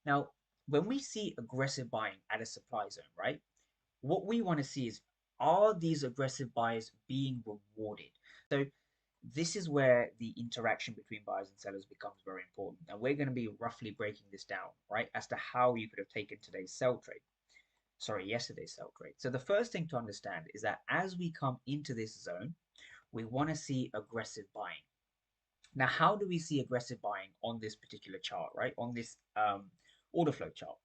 Now, when we see aggressive buying at a supply zone, right? What we want to see is, are these aggressive buyers being rewarded? So this is where the interaction between buyers and sellers becomes very important. And we're going to be roughly breaking this down, right, as to how you could have taken today's sell trade. Sorry, yesterday's sell trade. So the first thing to understand is that as we come into this zone, we want to see aggressive buying. Now, how do we see aggressive buying on this particular chart, right? On this order flow chart.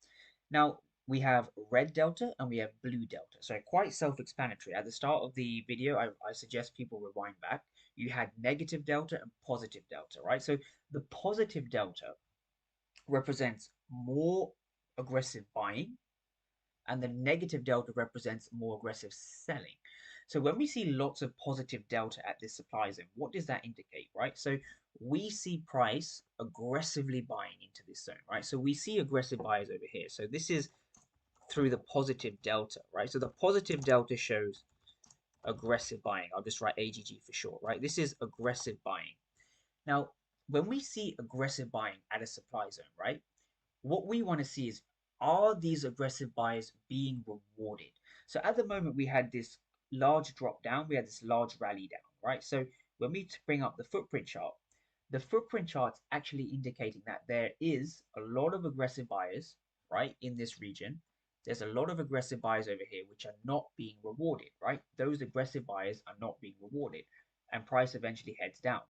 Now, we have red delta and we have blue delta. So quite self-explanatory. At the start of the video, I suggest people rewind back. You had negative delta and positive delta, right? So the positive delta represents more aggressive buying and the negative delta represents more aggressive selling. So when we see lots of positive delta at this supply zone, what does that indicate, right? So we see price aggressively buying into this zone, right? So we see aggressive buyers over here. So this is through the positive delta, right? So the positive delta shows aggressive buying. I'll just write AGG for short, right? This is aggressive buying. Now, when we see aggressive buying at a supply zone, right? What we want to see is, are these aggressive buyers being rewarded? So at the moment, we had this large drop down, we had this large rally down, right? So when we bring up the footprint chart's actually indicating that there is a lot of aggressive buyers, right, in this region. There's a lot of aggressive buyers over here which are not being rewarded, right? Those aggressive buyers are not being rewarded, and price eventually heads down.